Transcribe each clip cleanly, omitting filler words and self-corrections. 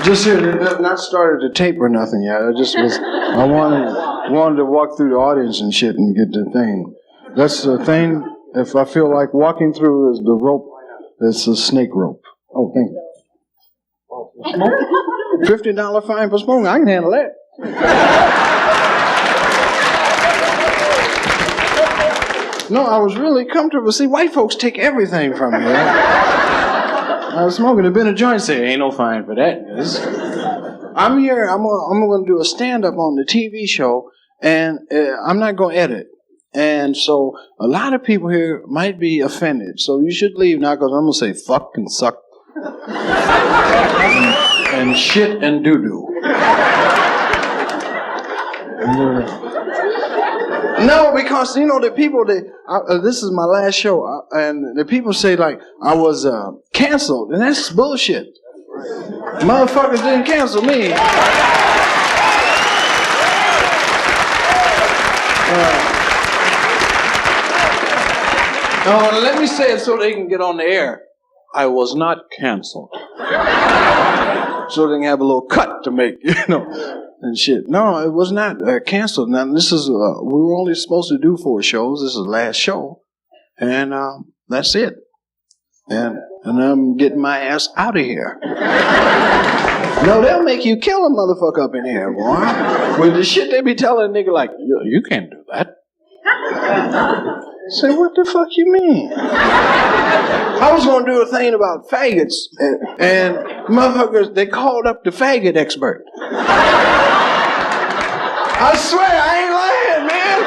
Just here, not started to tape or nothing yet. I wanted to walk through the audience and shit and get the thing. That's the thing. If I feel like walking through is the rope, it's a snake rope. Oh, thank you. $50 fine for smoking. I can handle that. No, I was really comfortable. See, white folks take everything from me. I was smoking a bit of joint. Say, ain't no fine for that. I'm here. I'm going to do a stand-up on the TV show, and I'm not going to edit. And so a lot of people here might be offended. So you should leave now because I'm going to say fuck and suck and shit and doo-doo. No, because, you know, the people, this is my last show, and the people say, like, I was canceled, and that's bullshit. Motherfuckers didn't cancel me. Let me say it so they can get on the air. I was not canceled. So they can have a little cut to make, you know, and shit. No, it was not canceled. Now, this is, we were only supposed to do 4 shows. This is the last show. And that's it. And I'm getting my ass out of here. No, they'll make you kill a motherfucker up in here, boy. With the shit they be telling a nigga like, you can't do that. Say, what the fuck you mean? I was going to do a thing about faggots, and motherfuckers, they called up the faggot expert. I swear, I ain't lying, man.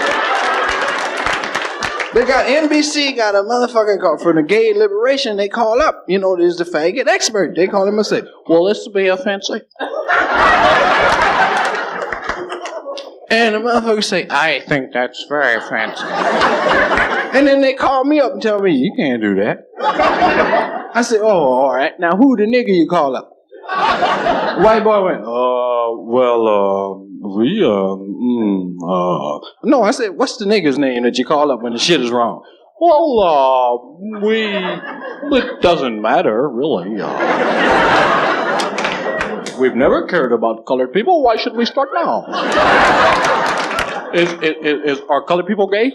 They got NBC, got a motherfucker called for the gay liberation. They call up, you know, there's the faggot expert. They call him and say, will this be offensive? And the motherfuckers say, I think that's very fancy. And then they call me up and tell me, you can't do that. I said, oh, all right. Now, who the nigga you call up? White boy went, No, I said, what's the nigga's name that you call up when the shit is wrong? Well, it doesn't matter, really. We've never cared about colored people. Why should we start now? Are colored people gay?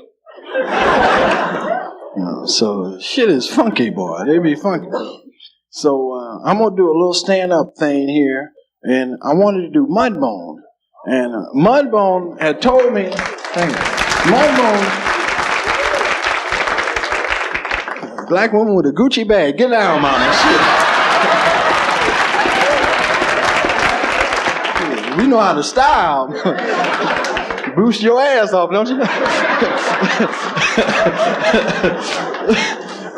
So shit is funky, boy. They be funky. So I'm gonna do a little stand-up thing here, and I wanted to do Mudbone, and Mudbone had told me, Mudbone, black woman with a Gucci bag, get down, mama, shit. We know how to style. Boost your ass off, don't you?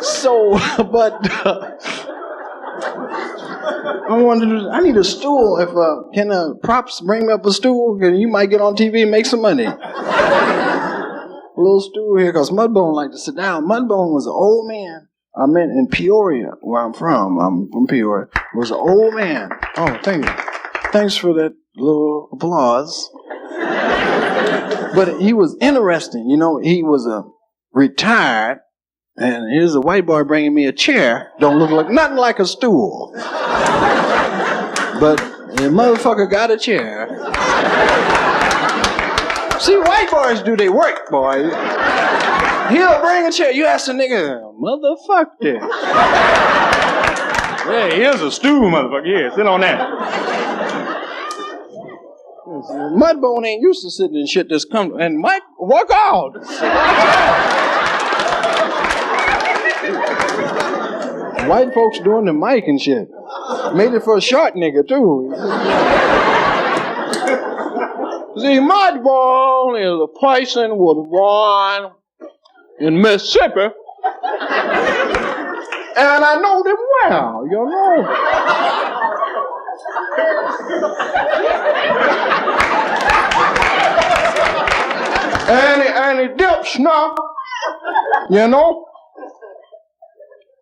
So, but I need a stool. If can props bring me up a stool? You might get on TV and make some money. A little stool here, because Mudbone like to sit down. Mudbone was an old man. I meant in Peoria, where I'm from. I'm from Peoria. Was an old man. Oh, thank you. Thanks for that little applause. But he was interesting. You know, he was retired, and here's a white boy bringing me a chair. Don't look like nothing like a stool. But the motherfucker got a chair. See, white boys do their work, boy. He'll bring a chair. You ask the nigga, motherfucker. Hey, here's a stool, motherfucker. Here, sit on that. Mudbone ain't used to sitting in shit that's come. And Mike, walk out. White folks doing the mic and shit. Made it for a short nigga, too. See, Mudbone is a person was born in Mississippi. And I know them well, you know. And he dips now, you know.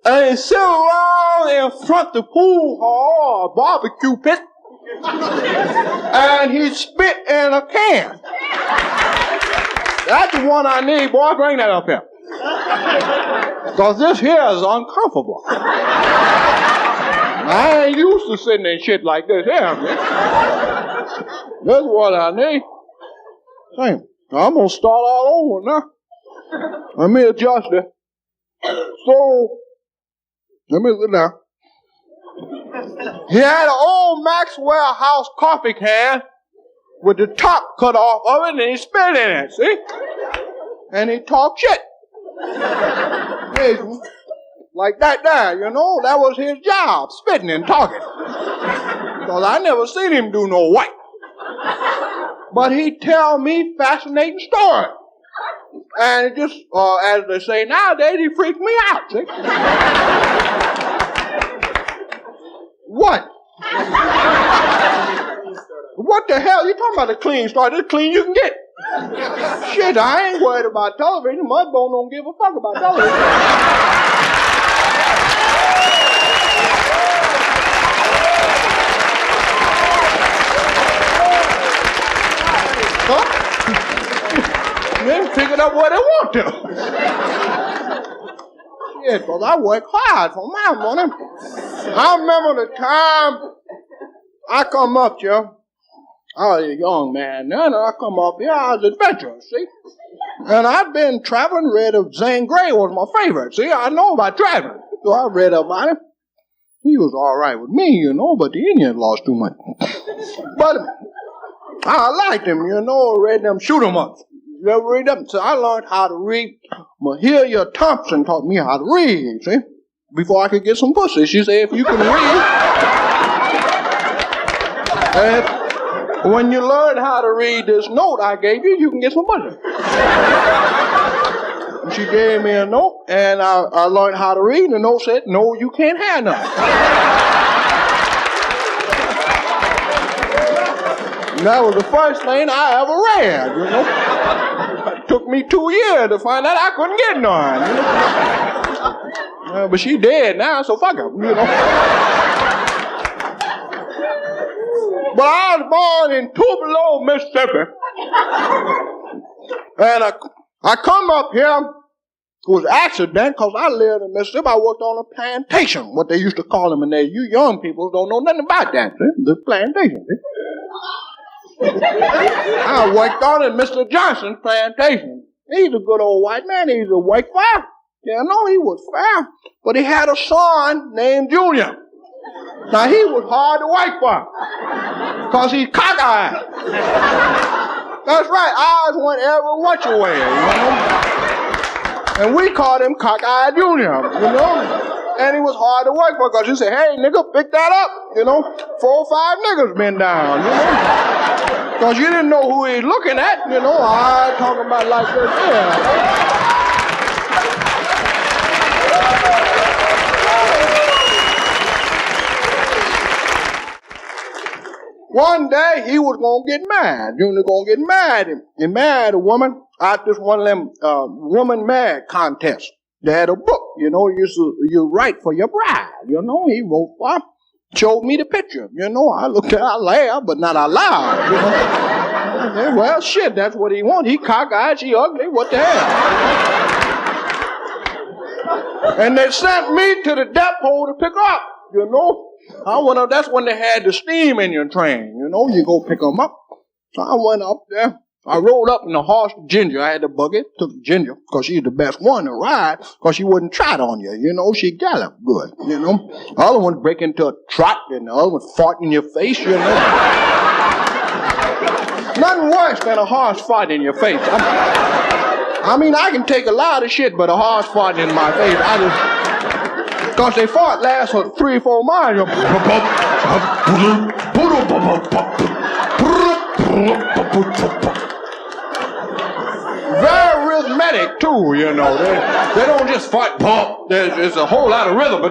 And he sit around in front of the pool hall or barbecue pit. And he spit in a can. That's the one I need, boy. Bring that up here. Because this here is uncomfortable. I ain't used used to sitting in shit like this here, man. That's what I need. Hey, I'm gonna start all over now. Let me adjust it. So, let me sit down. He had an old Maxwell House coffee can with the top cut off of it, and he spit in it, see? And he talked shit. Like that there, you know, that was his job, spitting and talking. Because I never seen him do no white. But he tell me fascinating stories. And it just, as they say nowadays, he freaked me out, see? What? What the hell? You talking about a clean start? This clean you can get. Shit, I ain't worried about television. Mudbone don't give a fuck about television. Huh? They pick it up where they want to. Shit, because I work hard for my money. I remember the time I come up here. I was a young man then, and I come up here, I was adventurous, see? And I'd been traveling, read of Zane Grey was my favorite, see? I know about traveling, so I read about him. He was all right with me, you know, but the Indians lost too much. But I liked him, you know, read them shoot 'em ups. You ever read them? So I learned how to read. Mahalia Thompson taught me how to read, see? Before I could get some pussy. She said, if you can read, when you learn how to read this note I gave you, you can get some pussy. She gave me a note, and I learned how to read, and the note said, no, you can't have none. And that was the first thing I ever read, you know. It took me 2 years to find out I couldn't get none, you know. But she dead now, so fuck her, you know. But I was born in Tupelo, Mississippi. And I come up here, it was an accident because I lived in Mississippi. I worked on a plantation, what they used to call them in there. You young people don't know nothing about that, see? The plantation, see? I worked on it, Mr. Johnson's plantation. He's a good old white man. He's a white fair. Yeah, no, he was fair. But he had a son named Junior. Now, he was hard to wipe for because he's cockeyed. That's right, eyes went every which way, you know. And we called him Cockeyed Junior, you know. And he was hard to work for because he said, hey, nigga, pick that up, you know. 4 or 5 niggas been down, you know. Because you didn't know who he's looking at, you know. I talking about like this here. One day, he was going to get mad. Junior going to get mad. He married a woman out this one of them woman marriage contests. They had a book, you know, you write for your bride, you know. He wrote for her, showed me the picture, you know. I looked at it, I laughed, but not out loud, you know. I said, well, shit, that's what he wants. He cockeyed, she ugly, what the hell? And they sent me to the depot to pick up, you know. I went up, that's when they had the steam engine train, you know, you go pick them up. So I went up there, I rode up in the horse Ginger, I had the buggy, took Ginger, because she's the best one to ride, because she wouldn't trot on you, you know, she galloped good, you know. The other one break into a trot, and the other one fart in your face, you know. Nothing worse than a horse fart in your face. I mean, I can take a lot of shit, but a horse fart in my face, because they fart last for 3 or 4 miles. Very rhythmic too, you know. They don't just fart. There's a whole lot of rhythm.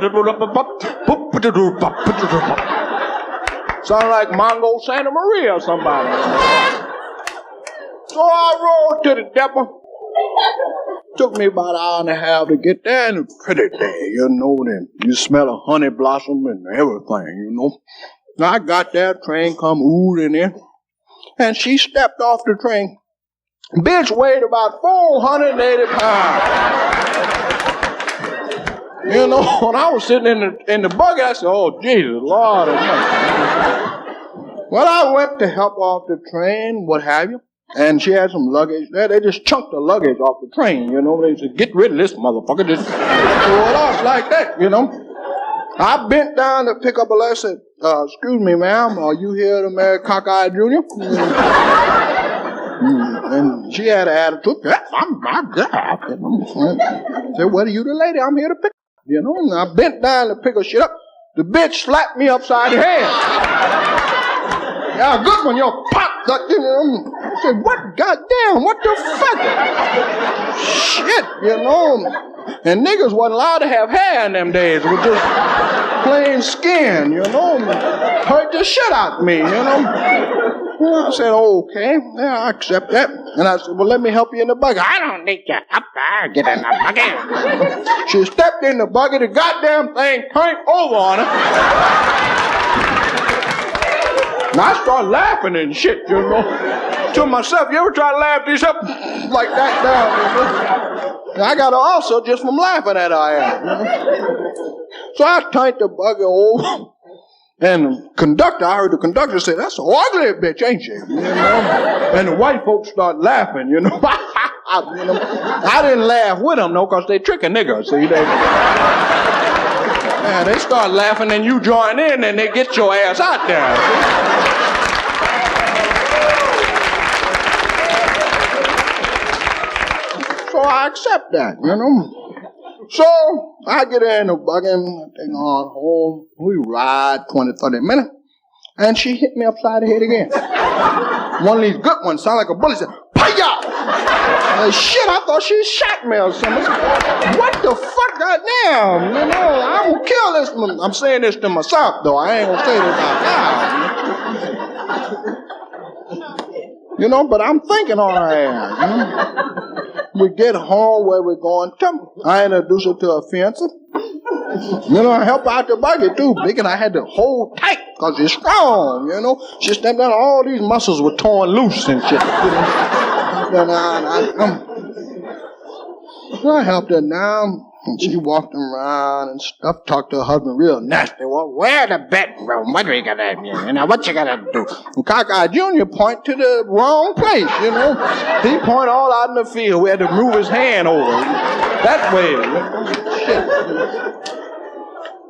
Sound like Mongo Santa Maria or somebody. So I rode to the depot. Took me about an hour and a half to get there, and it's a pretty day, you know. Then you smell a honey blossom and everything, you know. Now I got there, train come oozing in, and she stepped off the train. Bitch weighed about 480 pounds. You know, when I was sitting in the buggy, I said, oh, Jesus, Lord Almighty. Well, I went to help off the train, what have you, and she had some luggage there. They just chunked the luggage off the train, you know. They said, get rid of this motherfucker. Just throw it off like that, you know. I bent down to pick up a letter. I said, excuse me, ma'am, are you here to marry Cockeye Jr.? And she had an attitude. Yeah, I'm good. I said, what are you the lady? I'm here to pick up. You know, and I bent down to pick her shit up. The bitch slapped me upside the head. Yeah, good one, yo, pop. I said, what? Goddamn, what the fuck? Shit, you know. And niggas wasn't allowed to have hair in them days. It was just plain skin, you know. Hurt the shit out of me, you know. Well, I said, okay, yeah, I accept that. And I said, well, let me help you in the buggy. I don't need you up there. Get in the buggy. She stepped in the buggy. The goddamn thing turned over on her. And I started laughing and shit, you know. To myself, you ever try to laugh this up like that down? You know? And I got an ulcer just from laughing at her ass. You know? So I turned the buggy over. And the conductor, I heard the conductor say, that's an ugly bitch, ain't she? You know? And the white folks start laughing, you know. You know? I didn't laugh with them, though, because they tricking niggas, see. They start laughing, and you join in, and they get your ass out there. So I accept that, you know. So I get in the buggy, take on home. We ride 20, 30 minutes, and she hit me upside the head again. One of these good ones, sound like a bullet, said, "Paya!" Shit, I thought she shot me or something. What the fuck, goddamn? You know, I'm gonna kill this one. I'm saying this to myself, though. I ain't gonna say this out loud. You know, but I'm thinking on her ass. You know? We get home where we're going to. I introduce her to a fiancé. You know, I help out the buggy too, big, and I had to hold tight because it's strong, you know. She stepped down, all these muscles were torn loose and shit. You know? I helped her down, and she walked around and stuff, talked to her husband real nasty. Well, where the bedroom? What are we gonna do? You know, what you gonna do? And Cockeye Jr. point to the wrong place, you know. He point all out in the field. We had to move his hand over that way. Shit.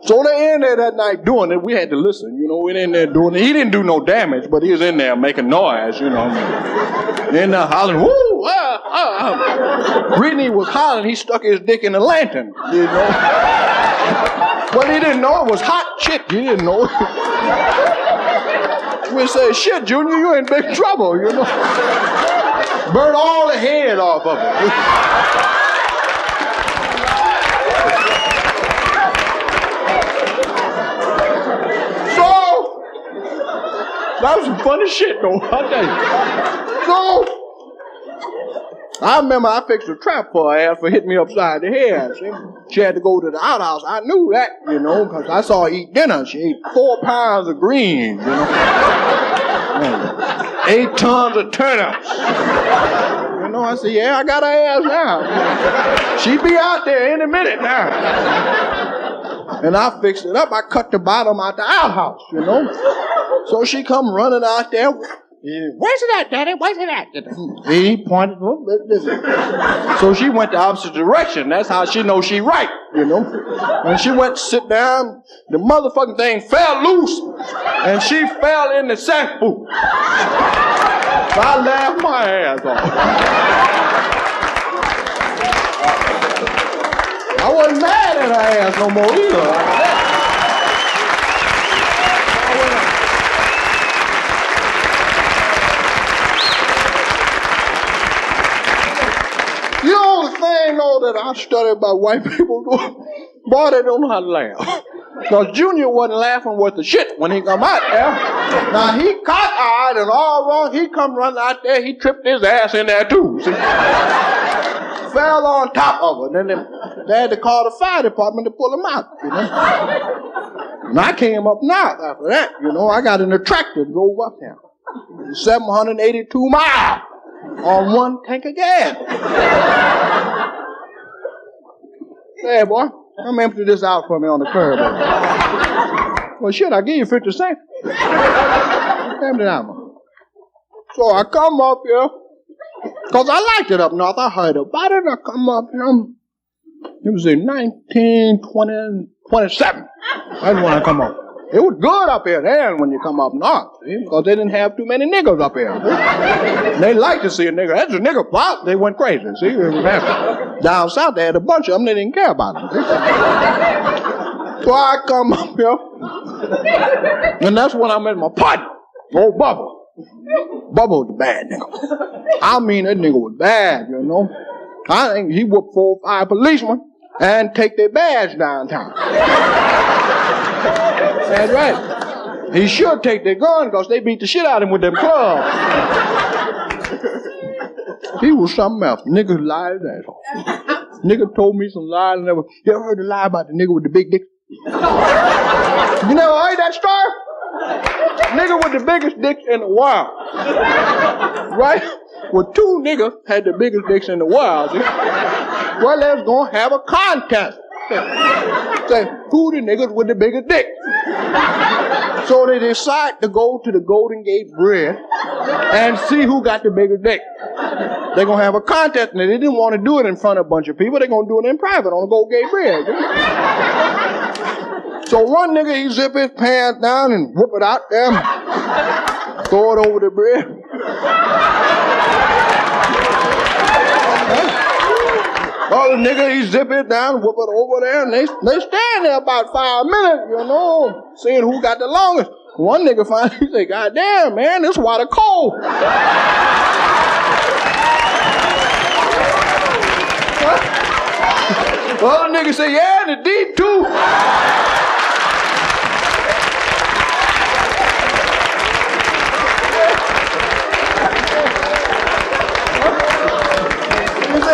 So they in there that night doing it. We had to listen, you know. We in there doing it. He didn't do no damage, but he was in there making noise, you know. In there hollering, woo! Brittany was hollering. He stuck his dick in the lantern, you know. But he didn't know it was hot shit. He didn't know it. We say, shit, Junior, you in big trouble, you know. Burn all the head off of it. That was some funny shit, though, I'll tell you. So, I remember I fixed a trap for her ass for hitting me upside the head. See? She had to go to the outhouse. I knew that, you know, because I saw her eat dinner. She ate 4 pounds of greens, you know. 8 tons of turnips. You know, I said, yeah, I got her ass now. She be out there any minute now. And I fixed it up. I cut the bottom out the outhouse, you know. So she come running out there. Where's it at, Daddy? Where's it at? He pointed. So she went the opposite direction. That's how she knows she right, you know. When she went to sit down, the motherfucking thing fell loose, and she fell in the sack poop. So I laughed my ass off. I wasn't mad at her ass no more either. You know the thing, though, that I study about white people, boy, they don't know how to laugh. Because Junior wasn't laughing worth the shit when he come out there. Now, he cockeyed and all wrong. He come running out there. He tripped his ass in there, too. See? Fell on top of her. Then they had to call the fire department to pull him out, you know. And I came up north after that, you know. I got in a tractor and drove up there. 782 miles. On 1 tank of gas. Hey, boy. Come empty this out for me on the curb. Well, shit, I give you 50 cents. Empty it out, man. So I come up here, because I liked it up north. I heard about it. I come up here. It was in 1927. That's when I come up. It was good up here then when you come up north, because they didn't have too many niggers up here. They liked to see a nigger. That's a nigger plot. They went crazy. See, down south they had a bunch of them. They didn't care about them. So I come up here, and that's when I met my partner, old Bubba. Bubba was a bad nigga. I mean, that nigga was bad, you know. I think he whooped 4 or 5 policemen and take their badge downtown. That's right. He should take their gun because they beat the shit out of him with them clubs. He was something else. Niggas lied his ass off. Nigga told me some lies. You ever heard the lie about the nigga with the big dick? You never heard that story? Nigga with the biggest dick in the world. Right? Well, 2 niggas had the biggest dicks in the world. See? Well, let's go have a contest. Say, who the niggas with the biggest dick? So they decide to go to the Golden Gate Bridge and see who got the biggest dick. They're going to have a contest, and they didn't want to do it in front of a bunch of people. They're going to do it in private on the Golden Gate Bridge. So one nigga, he zip his pants down and whoop it out there, throw it over the bridge. Other nigga, he zip it down, whoop it over there, and they stand there about 5 minutes, you know, seeing who got the longest. One nigga finally, he say, God damn, man, this water cold. Other nigga say, yeah, the deep too.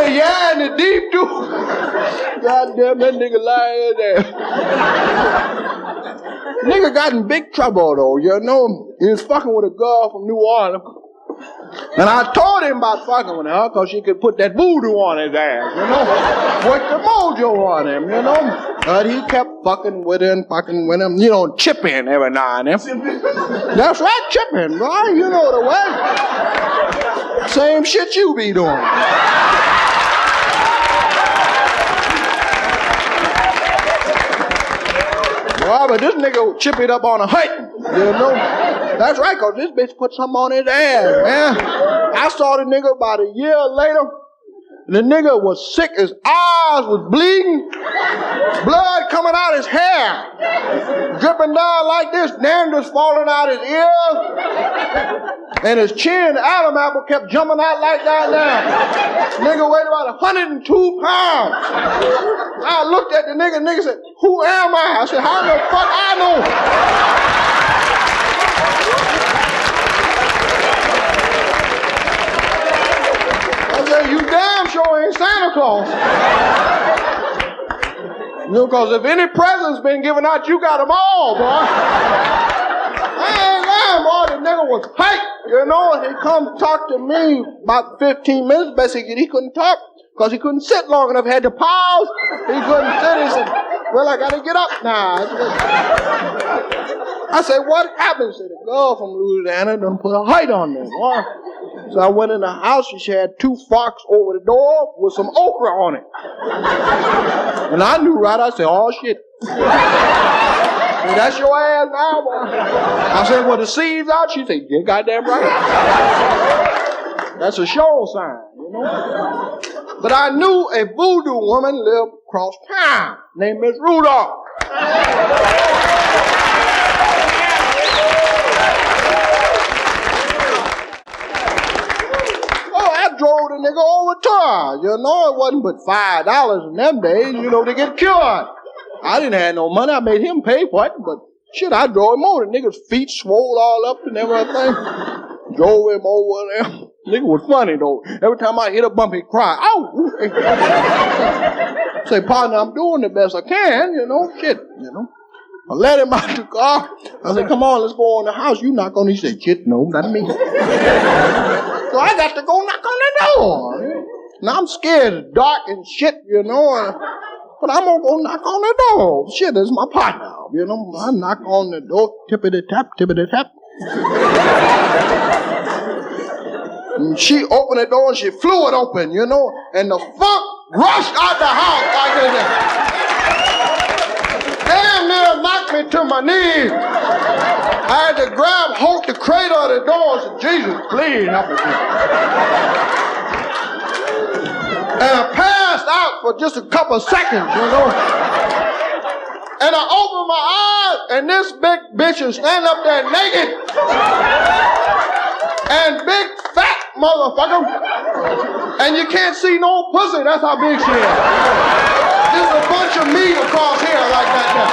Yeah, in the deep too. God damn, that nigga lying there. Nigga got in big trouble though, you know. He was fucking with a girl from New Orleans. And I told him about fucking with her because she could put that voodoo on his ass, you know. Work the mojo on him, you know. But he kept fucking with him, you know, chipping every now and then. That's right, chipping, right? You know the way. Same shit you be doing. Well, but this nigga chip it up on a height, you know. That's right, because this bitch put something on his ass, man. I saw the nigga about a year later. The nigga was sick, his eyes was bleeding, blood coming out his hair, dripping down like this, dandruff falling out his ears, and his chin, the Adam apple, kept jumping out like that now. Nigga weighed about 102 pounds. I looked at the nigga said, who am I? I said, how the fuck I know? You damn sure ain't Santa Claus. You know, because if any presents been given out, you got them all, boy. I ain't lying, boy. The nigga was hype, you know, and he come talk to me about 15 minutes. Basically, he couldn't talk because he couldn't sit long enough. He had to pause. He couldn't sit. He said, well, I got to get up now. I said, what happened? He said, the girl from Louisiana done put a height on me, boy. So I went in the house, she had 2 forks over the door with some okra on it. And I knew right, I said, oh shit. Said, that's your ass now, boy. I said, well, the seeds out? She said, you goddamn right. That's a show sign, you know. But I knew a voodoo woman lived across town named Miss Rudolph. Drove the nigga over to her. You know, it wasn't but $5 in them days, you know, to get cured. I didn't have no money. I made him pay for it, but shit, I drove him over. The nigga's feet swole all up and everything. Drove him over there. Nigga was funny, though. Every time I hit a bump, he'd cry. Ow! Say, partner, I'm doing the best I can, you know. Shit, you know. I let him out the car. I said, come on, let's go in the house. You knock on it. He said, shit, no, not me. So I got to go knock on the door. Now I'm scared. It's dark and shit, you know. but I'm going to go knock on the door. Shit, this is my partner. You know, I knock on the door, tippity-tap, tippity-tap. And she opened the door and she flew it open, you know, and the funk rushed out the house like this. Damn near knocked me to my knees. I had to hold the cradle of the door and say, Jesus, please help me. And I passed out for just a couple of seconds, you know. And I opened my eyes, and this big bitch is standing up there naked. And big fat motherfucker. And you can't see no pussy, that's how big she is. There's a bunch of meat across here like that now.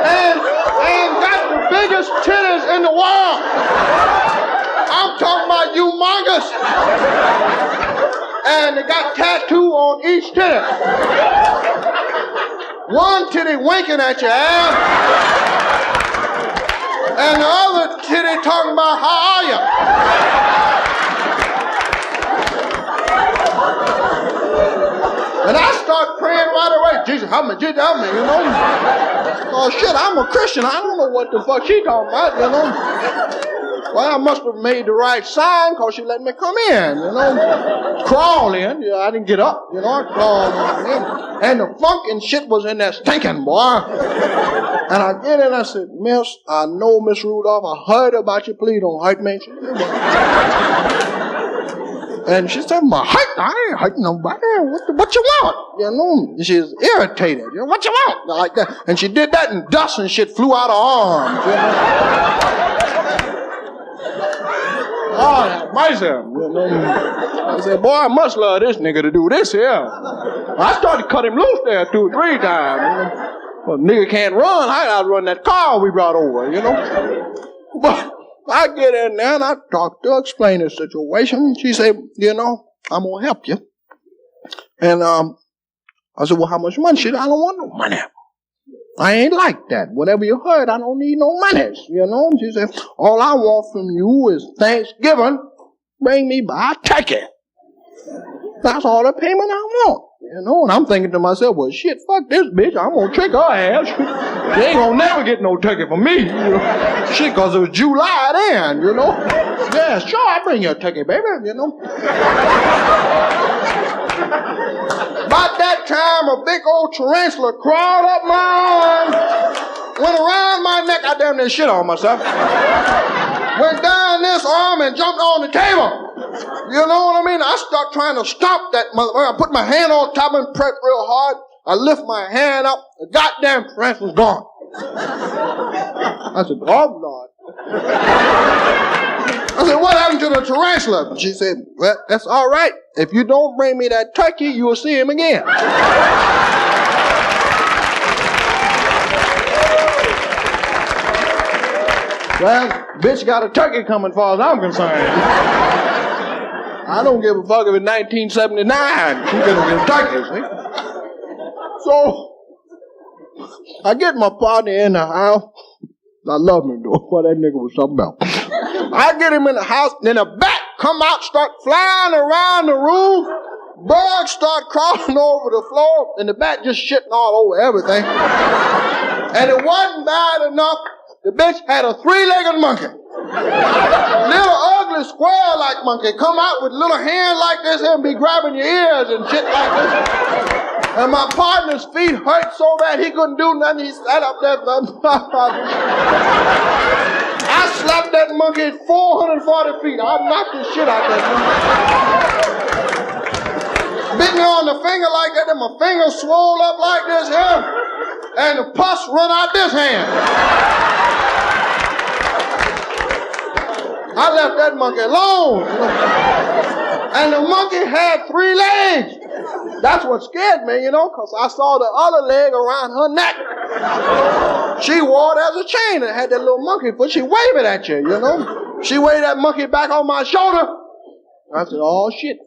And got the biggest titties in the world. I'm talking about humongous. And they got tattoo on each titty. One titty winking at your ass. And the other titty talking about, how are you? And I start praying right away. Jesus, help me, you know. Oh, shit, I'm a Christian. I don't know what the fuck she talking about, you know. Well, I must have made the right sign because she let me come in, you know. Crawl in. Yeah, I didn't get up, you know. I crawled in. And the funk and shit was in there stinking, boy. And I get in, I said, Miss, I know, Miss Rudolph, I heard about you. Please don't hurt me. And she said, I ain't hurting nobody. What you want? You know, she's irritated. You know, what you want? Like that. And she did that, and dust and shit flew out of her arms. You know? Oh, myself. You know? I said, boy, I must love this nigga to do this here. I started to cut him loose there 2 or 3 times. You know? Well, nigga can't run. I gotta run that car we brought over, you know. But I get in there and I talk to her, explain the situation. She said, you know, I'm gonna help you. And I said, well, how much money? She said, I don't want no money. I ain't like that. Whatever you heard, I don't need no money. You know. She said, all I want from you is Thanksgiving. Bring me by a turkey. That's all the payment I want. You know, and I'm thinking to myself, well, shit, fuck this bitch. I'm going to trick her ass. She ain't going to never get no turkey from me. You know? Shit, because it was July then, you know. Yeah, sure, I'll bring you a turkey, baby, you know. About that time, a big old tarantula crawled up my arm, went around my neck. I damn near shit on myself. Went down this arm and jumped on the table. You know what I mean? I start trying to stop that motherfucker. I put my hand on top and press real hard. I lift my hand up. The goddamn tarantula's gone. I said, oh, Lord. I said, what happened to the tarantula? She said, well, that's all right. If you don't bring me that turkey, you will see him again. Well, bitch got a turkey coming, as far as I'm concerned. I don't give a fuck if it's 1979. She gonna get a turkey, see? So, I get my partner in the house. I love him, though. What that nigga was talking about. I get him in the house, then the bat come out, start flying around the room. Bugs start crawling over the floor, and the bat just shitting all over everything. And it wasn't bad enough. The bitch had a 3-legged monkey. Little ugly square-like monkey come out with little hands like this and be grabbing your ears and shit like this. And my partner's feet hurt so bad he couldn't do nothing. He sat up there. I slapped that monkey at 440 feet. I knocked the shit out of that monkey. Bit me on the finger like that, and my finger swole up like this here. And the pus run out this hand. I left that monkey alone. And the monkey had 3 legs. That's what scared me, you know, because I saw the other leg around her neck. She wore it as a chain and had that little monkey foot. She waved it at you, you know. She waved that monkey back on my shoulder. I said, oh, shit.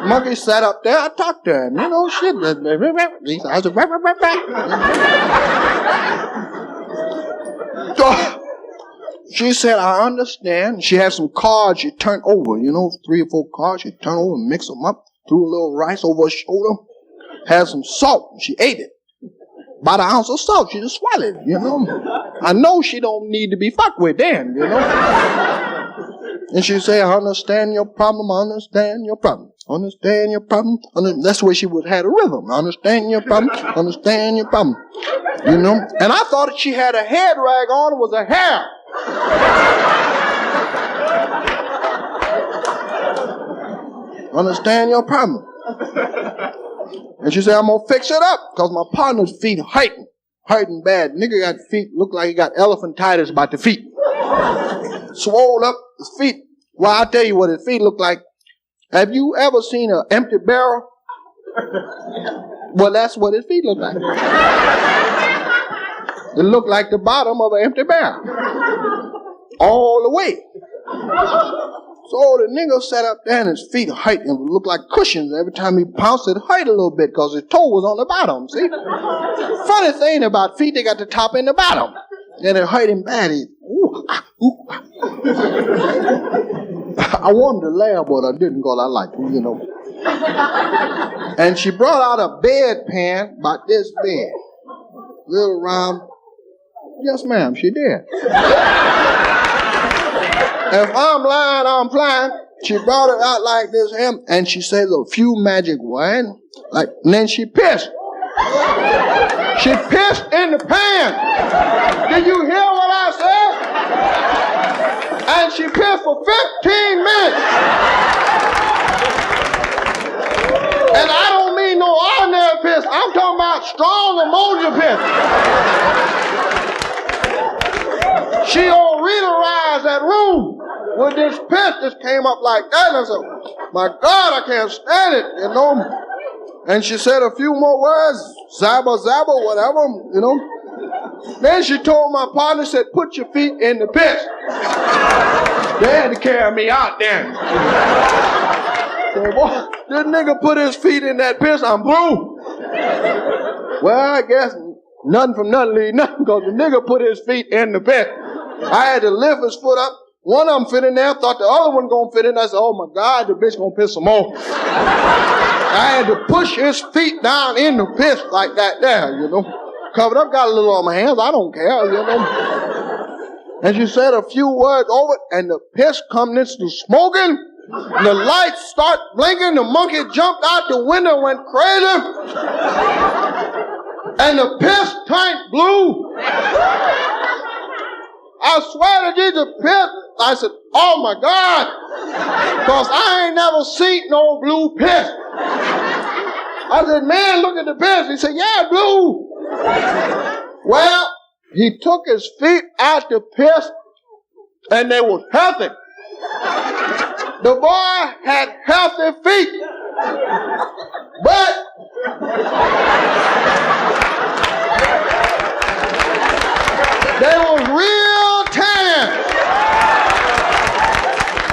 Monkey sat up there. I talked to him, you know, shit. I said, She said, I understand. She had some cards she turned over, 3 or 4 cards. She turned over and mixed them up, threw a little rice over her shoulder, had some salt, and she ate it. About an ounce of salt, she just swallowed it, I know she don't need to be fucked with then, And she said, I understand your problem, I understand your problem. Understand your problem. That's the way she would have had a rhythm. Understand your problem, understand your problem. And I thought that she had a head rag on, it was a hair. Understand your problem. And she said, I'm going to fix it up because my partner's feet hurting bad. Nigga got feet, look like he got elephantitis about the feet. Swole up his feet. Well, I'll tell you what his feet look like. Have you ever seen an empty barrel? Well, that's what his feet look like. It looked like the bottom of an empty barrel. All the way. So the nigga sat up there and his feet hurt and looked like cushions. Every time he pounced, it hurt a little bit because his toe was on the bottom, see? Funny thing about feet, they got the top and the bottom. And it hurt him bad. I wanted to laugh, but I didn't because I liked it, And she brought out a bedpan about this big. Little round. Yes, ma'am, she did. If I'm lying, I'm flying. She brought it out like this, and she said a few magic words, and then she pissed. She pissed in the pan. Did you hear what I said? And she pissed for 15 minutes. And I don't mean no ordinary piss. I'm talking about strong ammonia piss. She overrealized that room with this piss that came up like that. And I said, my God, I can't stand it, And she said a few more words, zabba, zabba, whatever, Then she told my partner, said, put your feet in the piss. They had to carry me out there. So, boy, this nigga put his feet in that piss, I'm blue. Well, I guess nothing from nothing leave nothing, because the nigga put his feet in the piss. I had to lift his foot up. One of them fit in there, thought the other one gonna fit in. I said, oh my God, the bitch gonna piss some more. I had to push his feet down in the piss like that there, Covered up, got a little on my hands, I don't care, And she said a few words over it, and the piss come into smoking, and the lights start blinking, the monkey jumped out the window, went crazy, and the piss turned blue. I swear to Jesus, piss. I said, oh my God, because I ain't never seen no blue piss. I said, man, look at the piss. He said, yeah, blue. Well, he took his feet out the piss, and they was healthy. The boy had healthy feet, but they was real tan.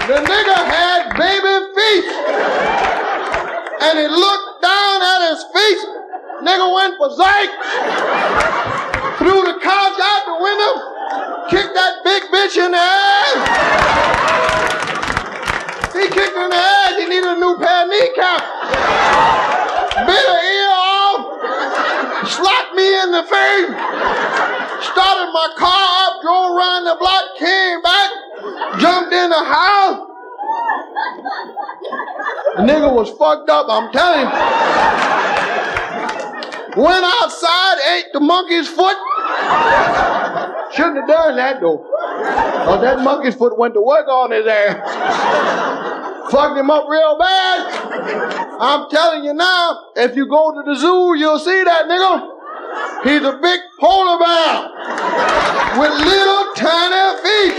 The nigga had baby feet, and he looked down at his feet. Nigga went for Zyke, threw the couch out the window, kicked that big bitch in the ass. He kicked her in the ass, he needed a new pair of kneecaps. Bit her ear off, slapped me in the face, started my car up, drove around the block, came back, jumped in the house. The nigga was fucked up, I'm telling you. Went outside, ate the monkey's foot. Shouldn't have done that though. Because that monkey's foot went to work on his ass. Fucked him up real bad. I'm telling you now, if you go to the zoo, you'll see that nigga. He's a big polar bear with little tiny feet.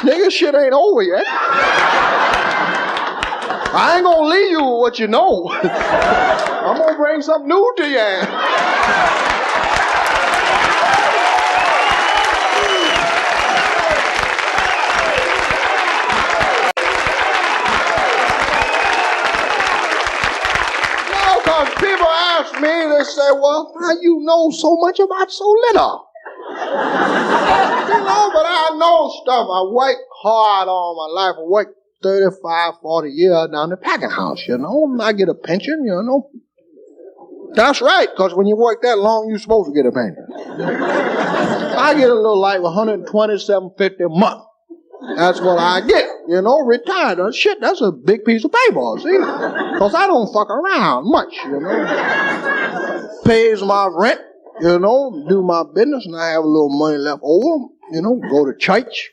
Nigga, shit ain't over yet. I ain't gonna leave you with what you know. I'm gonna bring something new to you. ask me, they say, well, how you know so much about so little? But I know stuff. I worked hard all my life. I worked 35, 40 years down the packing house, I get a pension, That's right, because when you work that long, you're supposed to get a pension. I get a little like $127.50 a month. That's what I get, retired. Shit, that's a big piece of paper, see? Because I don't fuck around much, Pays my rent, do my business, and I have a little money left over, go to church.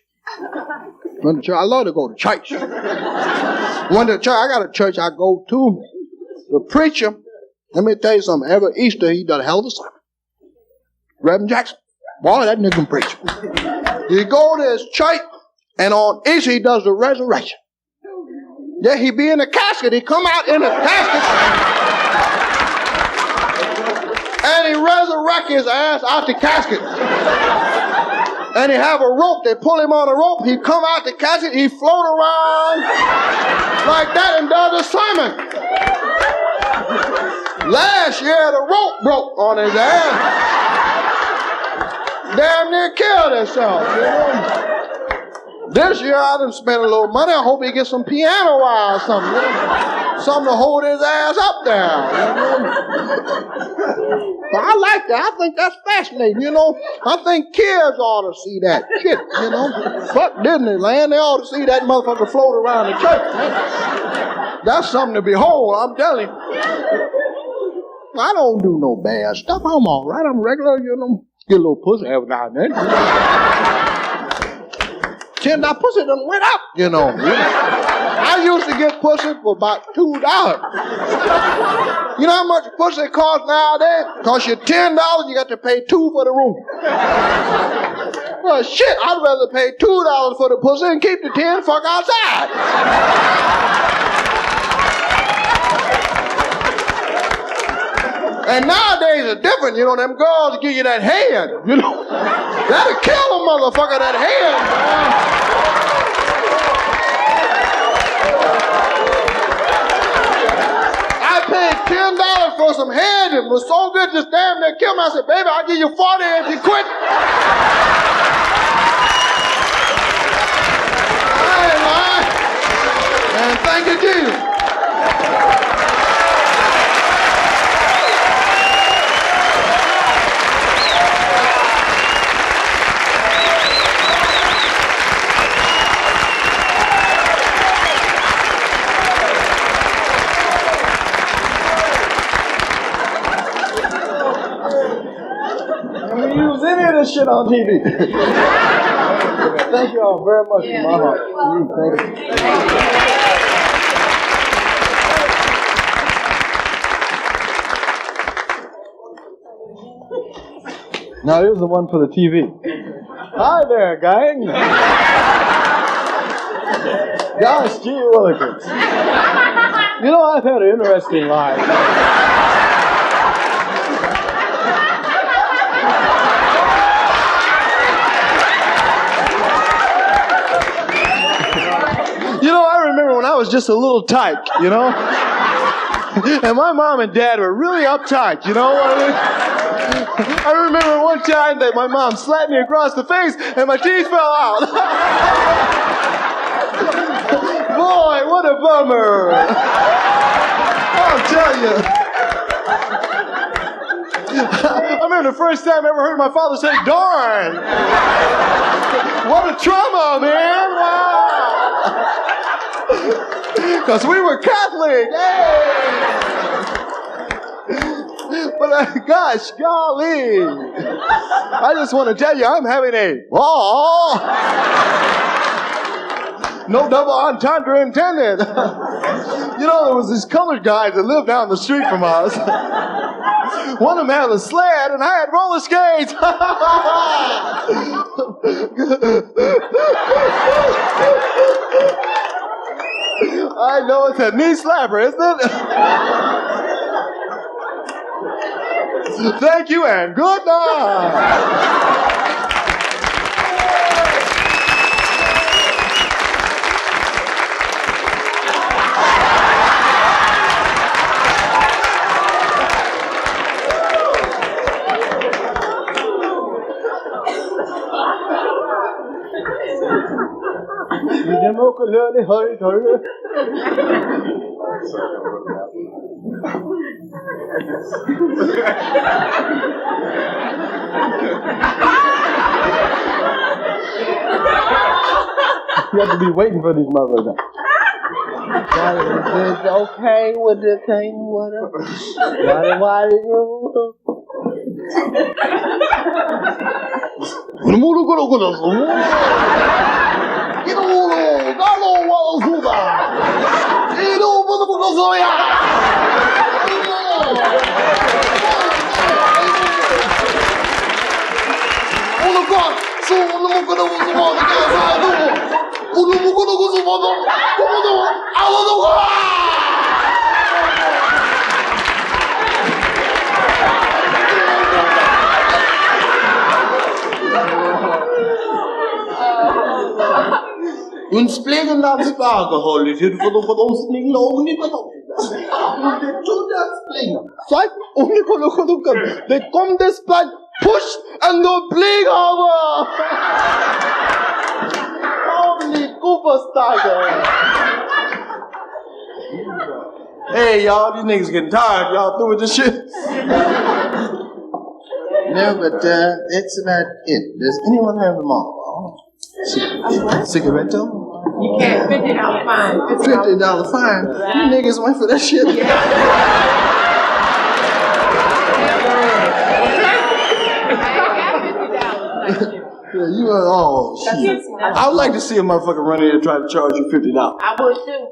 I love to go to church. When the church, I got a church I go to. The preacher, let me tell you something, every Easter he does a hell of a sermon. Reverend Jackson, boy, that nigga can preach. He go to his church, and on Easter he does the resurrection. Yeah, he be in the casket. He come out in the casket, and he resurrect his ass out the casket. And he have a rope. They pull him on a rope. He come out the casket. He float around like that and does a sermon. Last year, the rope broke on his ass. Damn near killed himself, This year, I done spent a little money. I hope he gets some piano wire or something, Something to hold his ass up there, But I like that. I think that's fascinating, I think kids ought to see that shit, Fuck Disneyland. They ought to see that motherfucker float around the church. That's something to behold, I'm telling you. I don't do no bad stuff. I'm all right. I'm regular, Get a little pussy every now and then. $10 pussy done went up, I used to get pussy for about $2. You know how much pussy costs nowadays? Cost you $10, you got to pay $2 for the room. Well, shit, I'd rather pay $2 for the pussy and keep the 10 fuck outside. And nowadays it's different, them girls give you that hand, That'll kill a motherfucker, that hand, I paid $10 for some head. It was so good, just damn near killed me. I said, baby, I'll give you 40 if you quit. I ain't lying. And thank you, Jesus. Use any of this shit on TV. Thank you all very much from my heart. Thank you. Now here's the one for the TV. Hi there, gang. Gosh, gee willikers. I've had an interesting life. I remember when I was just a little tyke, And my mom and dad were really uptight, I remember one time that my mom slapped me across the face and my teeth fell out. Boy, what a bummer. I'll tell you. I remember the first time I ever heard my father say, darn. What a trauma, man. Wow. Because we were Catholic. Hey. But gosh, golly. I just want to tell you, I'm having a ball. No double entendre intended. There was these colored guys that lived down the street from us. One of them had a sled, and I had roller skates. I know it's a knee slapper, isn't it? Thank you, and good night. ukulele, hurry, hurry. You have to be waiting for these motherfuckers. It's okay with the thing, whatever. Why did you? Uns pflegen das Alkohol, ich hätte von uns nicht noch nicht genommen. They do that thing. Like, they come this plan, push and go play over. Holy Cooper style. Hey, y'all, these niggas getting tired. Y'all through with this shit? No, but that's about it. Does anyone have a mom? Cigaretto? You can't. $50 fine. $50 fine? You niggas went for that shit? Yeah. Yeah, you are, oh, shit. I would like to see a motherfucker run in and try to charge you $50. I would too.